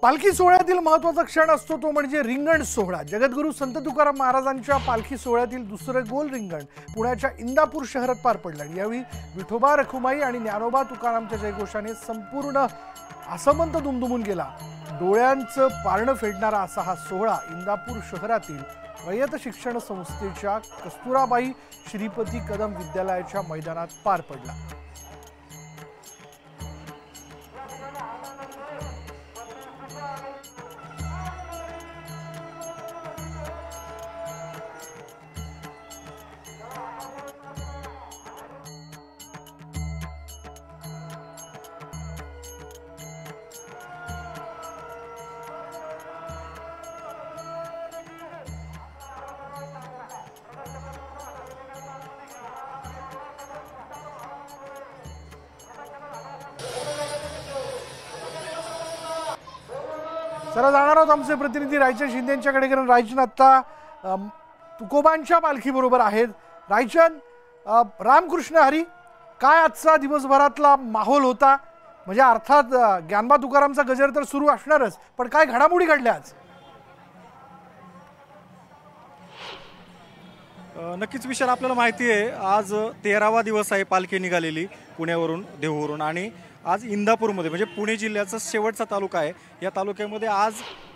पालखी सोहळ्यातील महत्त्वाचा क्षण असतो तो म्हणजे रिंगण सोहळा। जगद्गुरू संत तुकाराम महाराजांच्या पालखी सोहळ्यातील दुसरे गोल रिंगण पुण्याच्या इंदापूर शहरात पार पडले। यावेळी विठोबा रखुमाई आणि ज्ञानोबा तुकारामच्या जयघोषाने संपूर्ण आसमंत दुमदुमून गेला। डोळ्यांचं पारणं फेडणारा असा हा सोहळा इंदापूर शहरातील रयत शिक्षण संस्थेच्या कस्तुराबाई श्रीपती कदम विद्यालयाच्या मैदानात पार पडला। चला जाणार आहोत आमचे प्रतिनिधी रायचंद शिंदे यांच्याकडे, कारण रायचंद आता तुकोबांच्या पालखी बरोबर आहेत। रायचंद, रामकृष्ण हरी, काय आजचा दिवसभरातला माहोल होता? म्हणजे अर्थात ज्ञानोबा तुकारामचा गजर तर सुरू असणारच, पण काय घडामोडी घडल्या आज? नक्कीच विशाल, आपल्याला माहिती आहे आज 13वा दिवस आहे पालखी निघालेली पुण्यावरून, देहूवरून, आणि आज इंदापूरमध्ये म्हणजे पुणे जिल्ह्याचा शेवटचा तालुका आहे। या तालुक्यामध्ये आज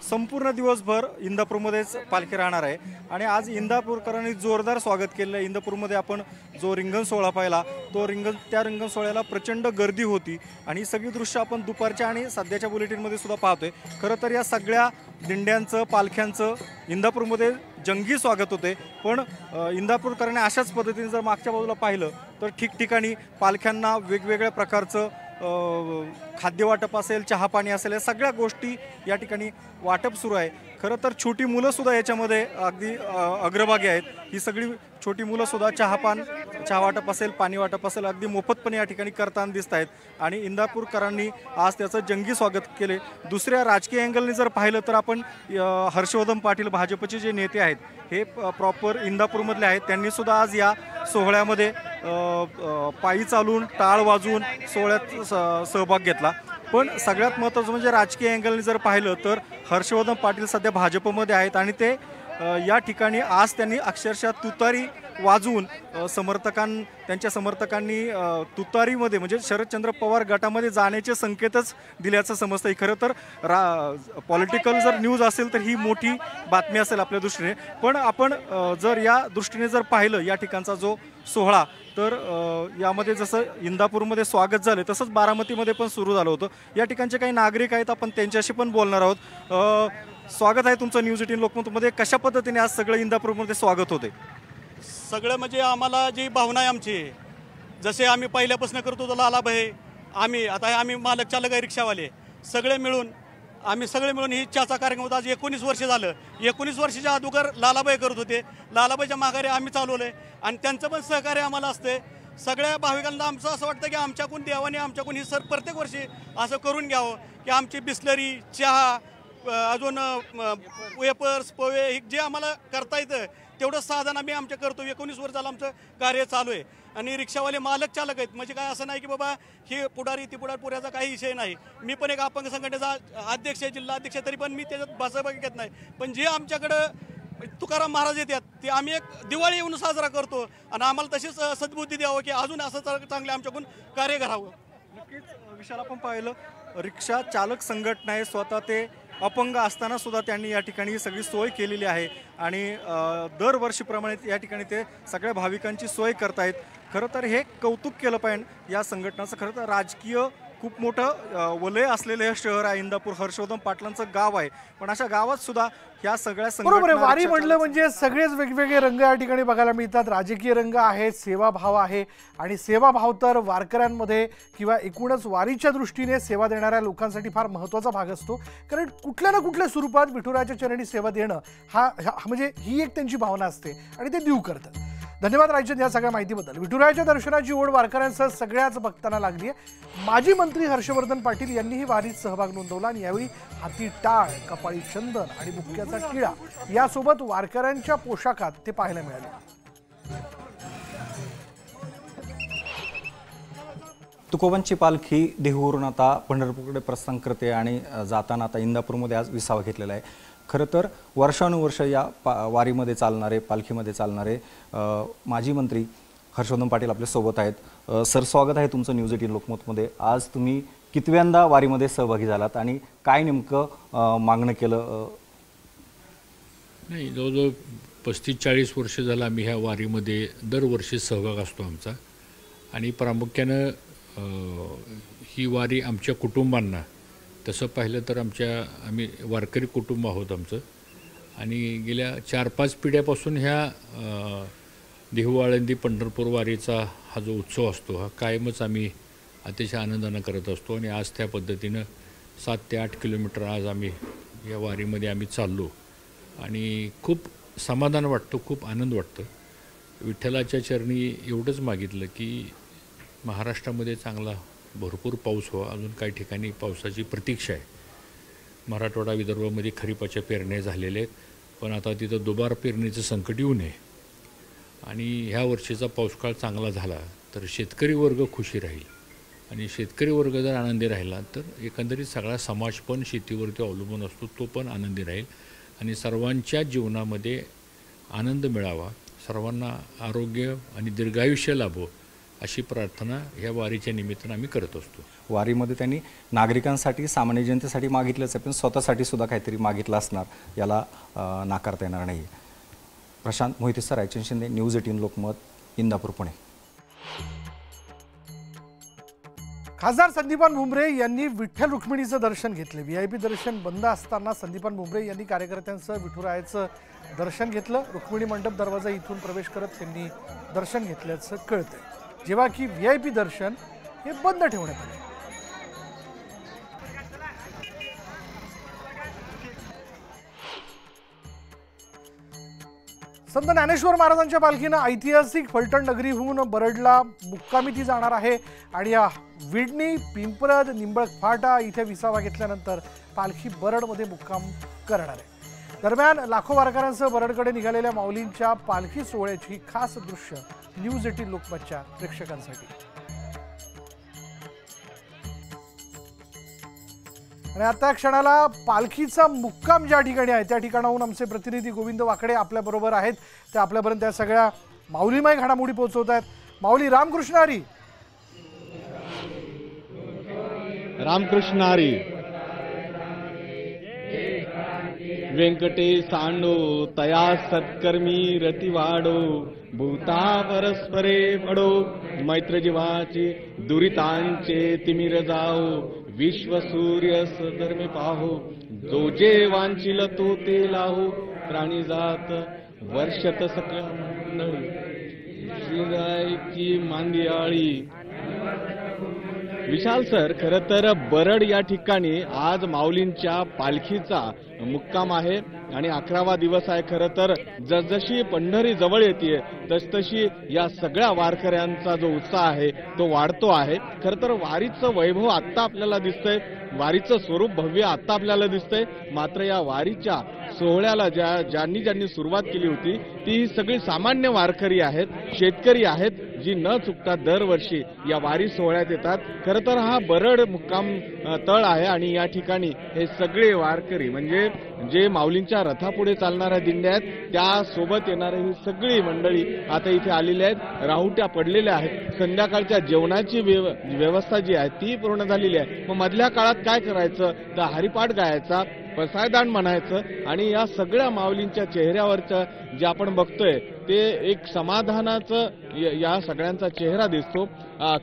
संपूर्ण दिवसभर इंदापूरमध्येच पालखी राहणार आहे आणि आज इंदापूरकरांनी जोरदार स्वागत केलं आहे। इंदापूरमध्ये आपण जो रिंगण सोहळा पाहिला तो त्या रिंगण सोहळ्याला प्रचंड गर्दी होती आणि ही सगळी दृश्य आपण दुपारच्या आणि सध्याच्या बुलेटिनमध्ये सुद्धा पाहतोय। खरं तर या सगळ्या दिंड्यांचं, पालख्यांचं इंदापूरमध्ये जंगी स्वागत होते, पण इंदापूरकरांनी अशाच पद्धतीने जर मागच्या बाजूला पाहिलं तर ठिकठिकाणी पालख्यांना वेगवेगळ्या प्रकारचं खाद्य वाटप असेल, चहा पाणी असेल, या सगळ्या गोष्टी या ठिकाणी वाटप सुरू आहे। खरं तर छोटी मुलंसुद्धा याच्यामध्ये अगदी अग्रभागी आहेत। ही सगळी छोटी मुलंसुद्धा चहा वाटप असेल, पाणी वाटप असेल, अगदी मोफतपणे या ठिकाणी करताना दिसत आहेत आणि इंदापूरकरांनी आज त्याचं जंगी स्वागत केले। दुसऱ्या राजकीय अँगलने जर पाहिलं तर आपण हर्षवर्धन पाटील, भाजपचे जे नेते आहेत हे प्रॉपर इंदापूरमधले आहेत, त्यांनीसुद्धा आज या सोहळ्यामध्ये पायी चालून, टाळ वाजवून सोहळ्यात सहभाग घेतला। पण सगळ्यात महत्त्वाचं म्हणजे राजकीय अँगलने जर पाहिलं तर हर्षवर्धन पाटील सध्या भाजपमध्ये आहेत आणि ते या ठिकाणी आज त्यांनी अक्षरशः तुतारी वाजवून त्यांच्या समर्थकांनी तुतारीमध्ये म्हणजे शरदचंद्र पवार गटामध्ये जाण्याचे संकेतच दिल्याचं समजतं। खरं तर पॉलिटिकल जर न्यूज असेल तर ही मोठी बातमी असेल आपल्या दृष्टीने, पण आपण जर या दृष्टीने जर पाहिलं या ठिकाणचा जो सोहळा तर यामध्ये जसं इंदापूरमध्ये स्वागत झाले तसंच बारामतीमध्ये पण सुरू झालं होतं। या ठिकाणचे काही नागरिक आहेत, आपण त्यांच्याशी पण बोलणार आहोत। स्वागत आहे तुमचं न्यूज 18 लोकमतमध्ये। कशा पद्धतीने आज सगळं इंदापूरमध्ये स्वागत होते? सगळं म्हणजे आम्हाला जी भावना आहे आमची, जसे आम्ही पहिल्यापासून करतो तो लालाभाई, आम्ही मालक चालक आहे, रिक्षावाले, आम्ही सगळे मिळून ही चहाचा कार्यक्रम होता। आज 19 वर्ष झालं। 19 वर्षाच्या अगोदर लालाबाई करत होते, लालाबाईच्या माघारी आम्ही चालवलंय आणि त्यांचं पण सहकार्य आम्हाला असते। सगळ्या भाविकांना आमचं असं वाटतं की आमच्याकडून देवाने आमच्याकडून ही प्रत्येक वर्षी असं करून घ्यावं की आमची बिस्लरी, चहा, अजून वेपर्स, पोहे, हे जे आम्हाला करता येतं तेवढं साधन आम्ही आमच्या करतो। 19 वर्ष झालं आमचं कार्य चालू आहे आणि रिक्षावाले मालक चालक आहेत, म्हणजे काय असं नाही की बाबा हे पुढारी ती पुढाऱ्याचा काही विषय नाही। मी पण एक अपंग संघटनेचा अध्यक्ष आहे, जिल्हा अध्यक्ष, तरी पण मी त्याच्यात भाषाभाग घेत नाही। पण जे आमच्याकडं तुकाराम महाराज येतात ते आम्ही एक दिवाळी येऊन साजरा करतो आणि आम्हाला तशीच सद्बुद्धी द्यावं की अजून असं चांगलं आमच्याकडून कार्य करावं। नक्कीच विशाल, आपण पाहिलं रिक्षा चालक संघटना आहे, स्वतः ते अपंग असताना सुद्धा त्यांनी या ठिकाणी सगळी सोय केलेली आहे आणि दरवर्षीप्रमाणे या ठिकाणी ते सगळ्या भाविकांची सोय करतायत। खरं तर हे कौतुक केलं पाहिजे या संघटनाचं। खरं तर राजकीय खूप मोठं वलय असलेलं हे शहर आहे इंदापूर, हर्षवर्धन पाटलांचं गाव आहे, पण अशा गावात सुद्धा ह्या सगळ्या बरोबर आहे। वारी म्हटलं म्हणजे सगळेच वेगवेगळे रंग या ठिकाणी बघायला मिळतात। राजकीय रंग आहेत, सेवाभाव आहे आणि सेवाभाव तर वारकऱ्यांमध्ये किंवा एकूणच वारीच्या दृष्टीने सेवा देणाऱ्या लोकांसाठी फार महत्त्वाचा भाग असतो, कारण कुठल्या ना कुठल्या स्वरूपात विठुरायाच्या चरणी सेवा देणं हा म्हणजे ही एक त्यांची भावना असते आणि ते देऊ करतात। धन्यवाद रायचंद या सगळ्या माहितीबद्दल। विठुरायाच्या दर्शनाची ओढ वारकऱ्यांसह सगळ्याच भक्तांना लागली आहे। माजी मंत्री हर्षवर्धन पाटील यांनीही वारीत सहभाग नोंदवला आणि यावेळी हाती टाळ, कपाळी चंदन आणि बुक्क्याचा टिळा यासोबत वारकऱ्यांच्या पोशाखात ते पाहायला मिळाले। तुकोबांची पालखी देहूवरून आता पंढरपूरकडे प्रस्थान करते आणि जाताना आता इंदापूरमध्ये आज विसावा घेतलेला आहे। खरं तर वर्षानुवर्ष या वारीमध्ये चालणारे, पालखीमध्ये चालणारे माजी मंत्री हर्षवर्धन पाटील आपल्या सोबत आहेत। सर, स्वागत आहे तुमचं न्यूज 18 लोकमतमध्ये। आज तुम्ही कितव्यांदा वारीमध्ये सहभागी झालात आणि काय नेमकं मागणं केलं? नाही, जवळजवळ 35-40 वर्ष झालं आम्ही ह्या वारीमध्ये दरवर्षी सहभाग असतो आमचा। आणि प्रामुख्यानं ही वारी आमच्या कुटुंबांना, तसं पाहिलं तर आम्ही वारकरी कुटुंब आहोत आमचं, आणि गेल्या 4-5 पिढ्यापासून ह्या देहू आळंदी पंढरपूर वारीचा हा जो उत्सव असतो हा कायमच आम्ही अतिशय आनंदानं करत असतो। आणि आज त्या पद्धतीनं 7 ते 8 किलोमीटर आज आम्ही या वारीमध्ये आम्ही चाललो आणि खूप समाधान वाटतं, खूप आनंद वाटतं। विठ्ठलाच्या चरणी एवढंच मागितलं की महाराष्ट्रामध्ये चांगला भरपूर पाऊस व्हावा। अजून काही ठिकाणी पावसाची प्रतीक्षा आहे। मराठवाडा विदर्भामध्ये खरीपाच्या पेरण्या झालेल्या आहेत, पण आता तिथं दुबार पेरणीचं संकट येऊ नये आणि ह्या वर्षीचा पाऊसकाळ चांगला झाला तर शेतकरी वर्ग खुशी राहील, आणि शेतकरी वर्ग जर आनंदी राहिला तर एकंदरीत सगळा समाज पण शेतीवरती अवलंबून असतो, तो पण आनंदी राहील आणि सर्वांच्या जीवनामध्ये आनंद मिळावा, सर्वांना आरोग्य आणि दीर्घायुष्य लाभो अशी प्रार्थना ह्या वारीच्या निमित्तानं आम्ही करत असतो। वारीमध्ये त्यांनी नागरिकांसाठी, सामान्य जनतेसाठी मागितलंच आहे, पण स्वतःसाठी सुद्धा काहीतरी मागितलं असणार, याला नाकारता येणार नाही। Prashant Mohite sir, Raichand Shinde, news 18 Lokmat, Indapur, Pune. खासदार संदीपान भुमरे यांनी विठ्ठल रुक्मिणीचं दर्शन घेतले। VIP दर्शन बंद असताना संदीपान भुमरे यांनी कार्यकर्त्यांसह विठुरायाचं दर्शन घेतलं। रुक्मिणी मंडप दरवाजा इथून प्रवेश करत त्यांनी दर्शन घेतल्याचं कळतंय, जेव्हा की VIP दर्शन हे बंद ठेवण्यात आले। संत ज्ञानेश्वर महाराजांच्या पालखीनं ऐतिहासिक फलटण नगरीहून बरडला मुक्कामी ती जाणार आहे आणि या विडणी, पिंपरद, निंबळक फाटा इथे विसावा घेतल्यानंतर पालखी बरडमध्ये मुक्काम करणार आहे। दरम्यान लाखो वारकऱ्यांसह बरडकडे निघालेल्या माऊलींच्या पालखी सोहळ्याची खास दृश्य न्यूज 18 लोकमतच्या प्रेक्षकांसाठी। आणि आता क्षणाला पालखीचा मुक्काम ज्या ठिकाणी आहे त्या ठिकाणाहून आमचे प्रतिनिधी गोविंद वाकडे आपल्या बरोबर आहेत। ते आपल्यापर्यंत त्या सगळ्या माऊलीमय घडामोडी पोहोचवत आहेत। माऊली, रामकृष्ण हरी। रामकृष्ण हरी। व्यंकटेशांडो तया सत्कर्मी रतिवाडो, भूता परस्परे पडो, मैत्र जीवाचे दुरितांचे तिमिर जाओ, विश्व सूर्य सधर्मे पाहो, जो जे वांचिल तो ते लाहो, प्राणी जात वर्षत सकल मंडळी, श्रीरायची मांदियाळी। विशाल सर, खरं तर बरड या ठिकाणी आज माऊलींच्या पालखीचा मुक्काम आहे आणि 11वा दिवस आहे। खरं तर जसजशी पंढरी जवळ येते तसतशी या सगळ्या वारकऱ्यांचा जो उत्साह आहे तो वाढतो आहे। खरं तर वारीचं वैभव आत्ता आपल्याला दिसतंय, वारीचं स्वरूप भव्य आत्ता आपल्याला दिसतंय, मात्र या वारीच्या सोहळ्याला ज्यांनी सुरुवात केली होती ती ही सगळी सामान्य वारकरी आहेत, शेतकरी आहेत, जी न चुकता दरवर्षी या वारी सोहळ्यात येतात। खरं तर हा बरड मुक्काम तळ आहे आणि या ठिकाणी हे सगळे वारकरी, म्हणजे जे माऊलींच्या रथापुढे चालणाऱ्या दिंड्या आहेत त्या सोबत येणारी ही सगळी मंडळी आता इथे आलेली आहेत, राहुट्या पडलेल्या आहेत। संध्याकाळच्या जेवणाची व्यवस्था जी आहे ती पूर्ण झालेली आहे। मग मधल्या काळात काय करायचं तर हरिपाठ गायचा, पसायदान म्हणायचं आणि या सगळ्या माऊलींच्या चेहऱ्यावरचं जे आपण बघतोय ते एक समाधानाचं या सगळ्यांचा चेहरा दिसतो।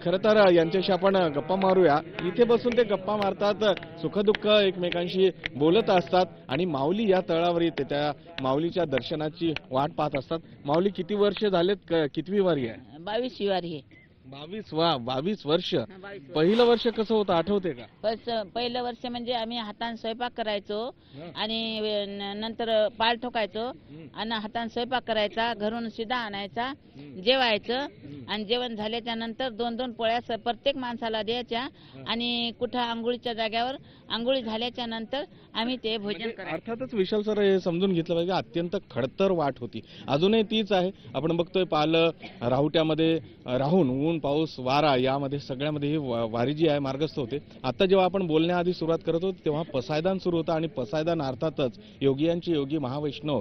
खरं तर यांच्याशी आपण गप्पा मारूया। इथे बसून ते गप्पा मारतात, सुखदुःख एकमेकांशी बोलत असतात आणि माऊली या तळावर येते, त्या माऊलीच्या दर्शनाची वाट पाहत असतात। माऊली, किती वर्ष झालेत, कितवी वारी आहे? 22वी वारी आहे। 22 वर्ष। पहिलं वर्ष कसं होतं आठवते का? पहिलं वर्ष म्हणजे आम्ही हाताने स्वयंपाक करायचो आणि नंतर पाल ठोकायचो आणि हाताने स्वयंपाक करायचा, घरून शिदा आणायचा, जेवायचं आणि जेवण झाल्याच्या नंतर 2-2 पोळ्या प्रत्येक माणसाला द्यायच्या आणि कुठं आंघोळीच्या जाग्यावर आंघोळी झाल्याच्या नंतर आम्ही ते भोजन करायचो। अर्थातच विशाल सर हे समजून घेतलं पाहिजे, अत्यंत खडतर वाट होती, अजूनही तीच आहे। आपण बघतोय पाल राहुट्यामध्ये राहून ऊन ऊन पाऊस वारा यामध्ये सगळ्यामध्ये ही वारी जी आहे मार्गस्थ होते. आता जेव्हा आपण बोलण्याआधी सुरुवात करत होतो तेव्हा पसायदान सुरू होतं आणि पसायदान अर्थातच योगियांचे योगी महावैष्णव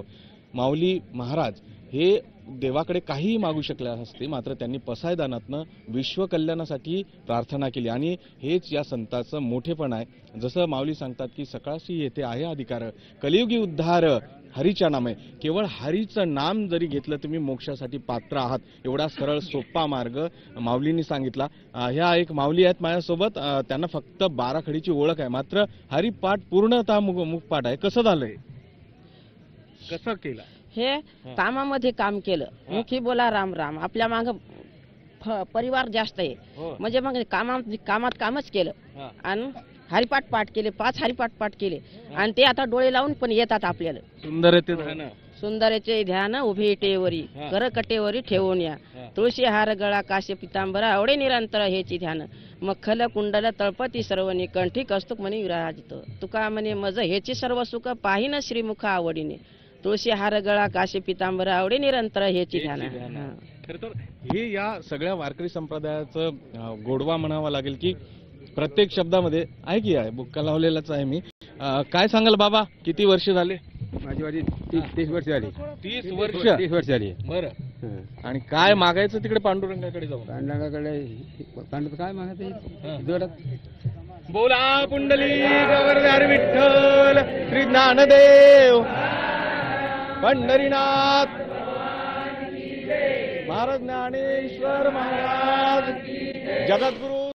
माऊली महाराज हे देवाकडे काहीही मागू शकले असते, मात्र त्यांनी पसायदानातनं विश्वकल्याणासाठी प्रार्थना केली आणि हेच या संतांचं मोठेपण आहे. जसं माऊली सांगतात की सकाळशी येथे आहे अधिकार, कलियुगी उद्धार हरीच्या नामे. केवळ हरीचं नाम जरी घेतलं तुम्ही मोक्षासाठी पात्र आहात, एवढा सरळ सोपा मार्ग माऊलींनी सांगितला. ह्या एक माऊली आहेत माझ्यासोबत, त्यांना फक्त 12 खडीची ओळख आहे, मात्र हरिपाठ पूर्णतः मुखपाठ आहे. कसं झालंय, कसं केलं हे? कामामध्ये काम केलं, मुखी बोला राम राम. आपल्या माग परिवार जास्त आहे, म्हणजे मग कामात कामच केलं आणि हरिपाठ पाठ केले, 5 हरिपाठ पाठ केले आणि ते आता डोळे लावून पण येतात आपल्याला. सुंदर आहे ते ध्यान, सुंदरेचे ध्यान उभे टेवरी, कर कटेवरी ठेवून या. तुळशी हार गळा काश्य पितांबर आवडे निरंतर हेची ध्यान. मखल कुंडल तळपती सर्वनी कंठी कस्तुक म्हणे विराजित. तुका म्हणे मज हेची सर्व सुख पाहिन श्रीमुख आवडीने. तुळशी हार गळा काशी पितांबर आवडे निरंतर हेची ध्यान. खरं तर हे या सगळ्या वारकरी संप्रदायाचं गोडवा म्हणावा लागेल की प्रत्येक शब्दामध्ये आहे की आहे. बुक्का लावलेलाच आहे मी. काय सांगाल बाबा, किती वर्ष झाले? माझी 30 वर्ष झाली. 30 वर्ष 30 वर्ष झाली. बरं. आणि काय मागायचं तिकडे पांडुरंगाकडे जाऊन? पांडुरंगाकडे काय मागायचं जोरात? बोला पुंडली गौरधार विठ्ठल श्री ज्ञानदेव पंढरीनाथ महाराज ज्ञानेश्वर महाराज जगद्गुरु